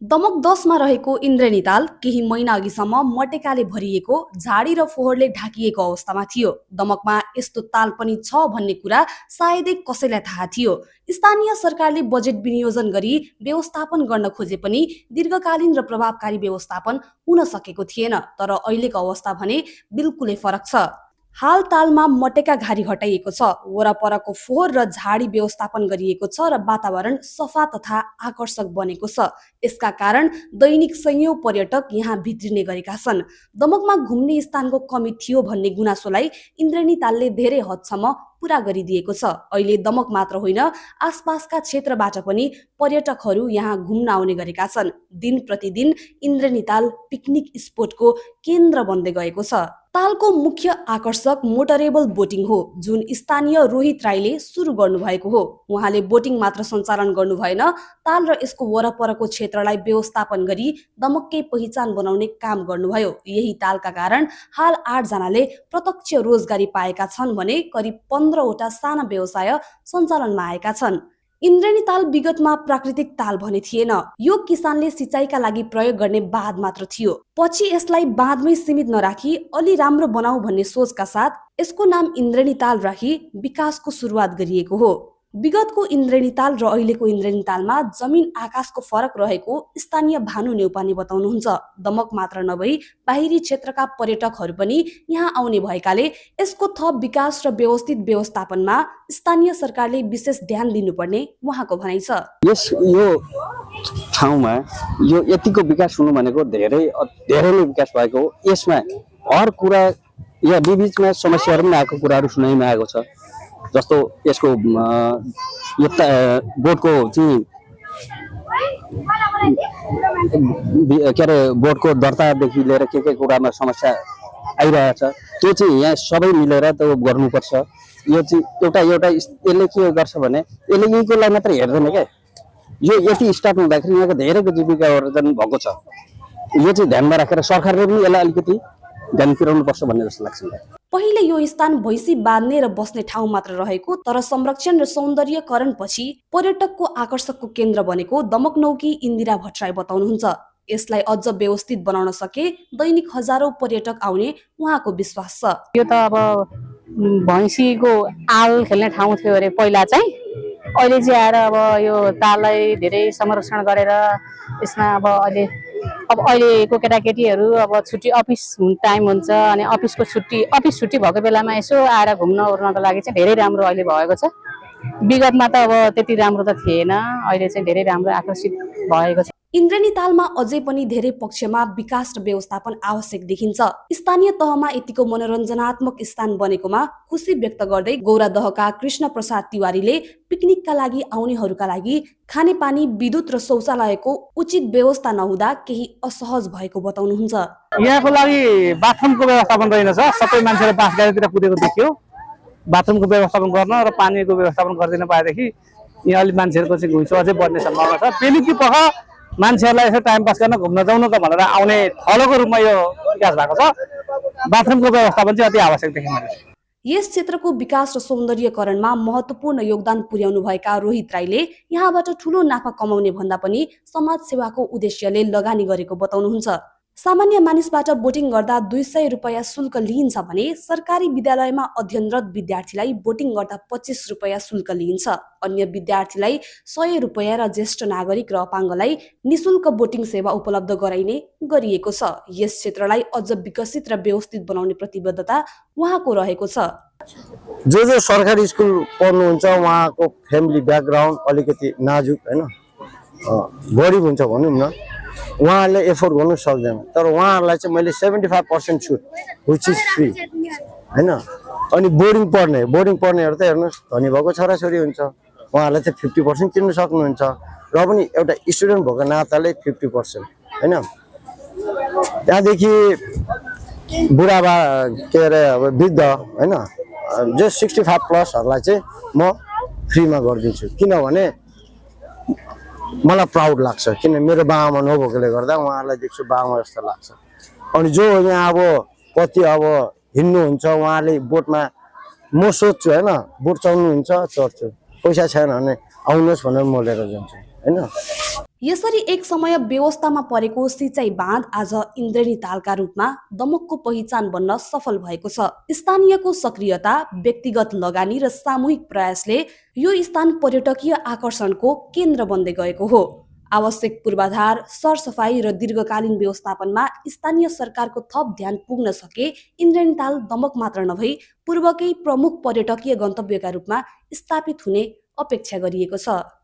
दमक 10 मा रहेको इन्द्रेणी ताल केही महिना अघिसम्म मटेकाले भरिएको, झाडी र फोहोरले ढाकिएको अवस्थामा थियो। दमकमा यस्तो ताल पनि छ भन्ने कुरा सायदै कसैलाई थाहा थियो। स्थानीय सरकारले बजेट विनियोजन गरी व्यवस्थापन गर्न खोजे पनि दीर्घकालीन र प्रभावकारी व्यवस्थापन हुन सकेको थिएन। तर अहिलेको अवस्था भने बिल्कुलै फरक छ। हाल तालमा मटेका घारी हटाइएको छ, वरपरको फोहोर र झाडी व्यवस्थापन गरिएको छ र वातावरण सफा तथा आकर्षक बनेको छ। यसका कारण दैनिक सयौं पर्यटक यहाँ भित्रिने गरेका छन्। दमकमा घुम्ने स्थानको कमी थियो भन्ने गुनासोलाई इन्द्रेणी तालले धेरै हदसम्म पूरा गरिदिएको छ। अहिले दमक मात्र होइन, आसपासका क्षेत्रबाट पनि पर्यटकहरू यहाँ घुम्न आउने गरेका छन्। दिन प्रतिदिन इन्द्रेणी ताल पिकनिक स्पोटको केन्द्र बन्दै गएको छ। तालको मुख्य आकर्षक मोटरेबल बोटिङ हो, जुन स्थानीय रोहित राईले सुरु गर्नुभएको हो। उहाँले बोटिङ मात्र सञ्चालन गर्नु भएन, ताल र यसको वरपरको क्षेत्रलाई व्यवस्थापन गरी दमककै पहिचान बनाउने काम गर्नुभयो। यही तालका कारण हाल 8 जनाले प्रत्यक्ष रोजगारी पाएका छन् भने करिब 15 वटा साना व्यवसाय सञ्चालनमा आएका छन्। इन्द्रेणी ताल विगतमा प्राकृतिक ताल भने थिएन, यो किसानले सिँचाइका लागि प्रयोग गर्ने बाँध मात्र थियो। पछि यसलाई बाँधमै सीमित नराखी अलि राम्रो बनाऊ भन्ने सोचका साथ यसको नाम इन्द्रेणी ताल राखी विकासको सुरुवात गरिएको हो। विगतको इन्द्रेणी ताल र अहिलेको इन्द्रेणी तालमा जमिन आकाशको फरक रहेको स्थानीय भानु नेउपाने बताउनुहुन्छ। दमक मात्र नभई बाहिरी क्षेत्रका पर्यटकहरू पनि यहाँ आउने भएकाले यसको थप विकास र व्यवस्थित व्यवस्थापनमा स्थानीय सरकारले विशेष ध्यान दिनुपर्ने उहाँको भनाइ छ। यो ठाउँमा यो यतिको विकास हुनु भनेको धेरै नै विकास भएको हो। यसमा हर कुरा यहाँ बीचमा समस्याहरू पनि आएको कुराहरू सुनाइमा आएको छ। जस्तो यसको बोटको चाहिँ के अरे बोटको दर्तादेखि लिएर के कुरामा समस्या आइरहेछ, त्यो चाहिँ यहाँ सबै मिलेर त्यो गर्नुपर्छ। यो चाहिँ एउटा यसले के गर्छ भने यसले यहीँकोलाई मात्र हेर्दैन क्या, यो यति स्टार्ट हुँदाखेरि यहाँको धेरैको जीविका अर्जन भएको छ। यो चाहिँ ध्यानमा राखेर सरकारले पनि यसलाई अलिकति ध्यान पुर्याउनु पर्छ भन्ने जस्तो लाग्छ। पहिले यो स्थान भैँसी बाँध्ने र बस्ने ठाउँ मात्र रहेको, तर संरक्षण र सौन्दर्यकरण पछि पर्यटकको आकर्षकको केन्द्र बनेको दमक नौकी इन्दिरा भट्टराई बताउनुहुन्छ। यसलाई अझ व्यवस्थित बनाउन सके दैनिक हजारौं पर्यटक आउने उहाँको विश्वास छ। यो त अब भैँसीको आल खेल्ने ठाउँ थियो अरे पहिला चाहिँ, अहिले चाहिँ आएर अब यो ताललाई धेरै संरक्षण गरेर यसमा अब अहिलेको केटाकेटीहरू अब छुट्टी अफिस टाइम हुन्छ अनि अफिस छुट्टी भएको बेलामा यसो आएर घुम्न ओर्नको लागि चाहिँ धेरै राम्रो अहिले भएको छ। विगतमा त अब त्यति राम्रो त थिएन, अहिले चाहिँ धेरै राम्रो आकर्षित भएको छ। इन्द्रेणी तालमा अझै पनि धेरै पक्षमा विकास र व्यवस्थापन आवश्यक देखिन्छ। स्थानीय तहमा यतिको मनोरञ्जनात्मक स्थान बनेकोमा खुसी व्यक्त गर्दै गौरादहका कृष्ण प्रसाद तिवारीले पिकनिकका लागि आउनेहरूका लागि खानेपानी, विद्युत र शौचालयको उचित व्यवस्था नहुँदा केही असहज भएको बताउनुहुन्छ। यहाँको लागि बाथरुमको व्यवस्थापन रहेनछ, सबै मान्छेले बास गाडीतिर कुदेको देखियो। बाथरुमको व्यवस्थापन गर्न र पानीको व्यवस्थापन गरिदिन पाएदेखि यहाँ अलिक मान्छेहरूको चाहिँ घुइँचो अझै बढ्ने सम्भावना छ। बेलुकी पख मान्छेहरूलाई यसो टाइम पास गर्न घुम्न जाउँ न त भनेर आउने थलोको रूपमा यो विकास भएको छ। बाथरुमको व्यवस्थापन चाहिँ अति आवश्यक देखेँ मैले। यस क्षेत्रको विकास र सौन्दर्यकरणमा महत्त्वपूर्ण योगदान पुर्याउनु भएका रोहित राईले यहाँबाट ठूलो नाफा कमाउने भन्दा पनि समाज सेवाको उद्देश्यले लगानी गरेको बताउनुहुन्छ। सामान्य मानिसबाट बोटिङ गर्दा 200 रुपैयाँ शुल्क लिइन्छ भने सरकारी विद्यालयमा अध्ययनरत विद्यार्थीलाई बोटिङ गर्दा 25 रुपैयाँ शुल्क लिइन्छ। अन्य विद्यार्थीलाई 100 रुपैयाँ र ज्येष्ठ नागरिक र अपाङ्गलाई निशुल्क बोटिङ सेवा उपलब्ध गराइने गरिएको छ। यस क्षेत्रलाई अझ विकसित र व्यवस्थित बनाउने प्रतिबद्धता उहाँको रहेको छ। जो सरकारी स्कुल पढ्नुहुन्छ उहाँको फ्यामिली ब्याकग्राउन्ड अलिकति नाजुक हैन, गरिब हुन्छ भनौँ न, उहाँहरूले एफोर्ड गर्नु सक्दैन। तर उहाँहरूलाई चाहिँ मैले 75% छुट विच इज फ्री हैन। अनि बोर्डिङ पढ्नेहरू त हेर्नुहोस् धनी भएको छोराछोरी हुन्छ, उहाँहरूलाई चाहिँ 50% तिर्नु सक्नुहुन्छ। र पनि एउटा स्टुडेन्ट भएको नाताले 50% हैन। त्यहाँदेखि बुढाबा के अरे अब वृद्ध हैन, जो 65 प्लसहरूलाई चाहिँ म फ्रीमा गरिदिन्छु। किनभने मलाई प्राउड लाग्छ, किन मेरो बाबामा नभएकोले गर्दा उहाँहरूलाई देख्छु बाबामा जस्तो लाग्छ। अनि जो यहाँ अब कति अब हिँड्नुहुन्छ उहाँले बोटमा, म सोध्छु हैन, बोट चढ्नुहुन्छ चढ्छु, पैसा छैन भने आउनुहोस् भनेर म लिएर जान्छु हैन। यसरी एक समय व्यवस्थामा परेको सिँचाइ बाँध आज इन्द्रेणी तालका रूपमा दमकको पहिचान बन्न सफल भएको छ। स्थानीयको सक्रियता, व्यक्तिगत लगानी र सामूहिक प्रयासले यो स्थान पर्यटकीय आकर्षणको केन्द्र बन्दै गएको हो। आवश्यक पूर्वाधार, सरसफाई र दीर्घकालीन व्यवस्थापनमा स्थानीय सरकारको थप ध्यान पुग्न सके इन्द्रेणी ताल दमक मात्र नभई पूर्वकै प्रमुख पर्यटकीय गन्तव्यका रूपमा स्थापित हुने अपेक्षा गरिएको छ।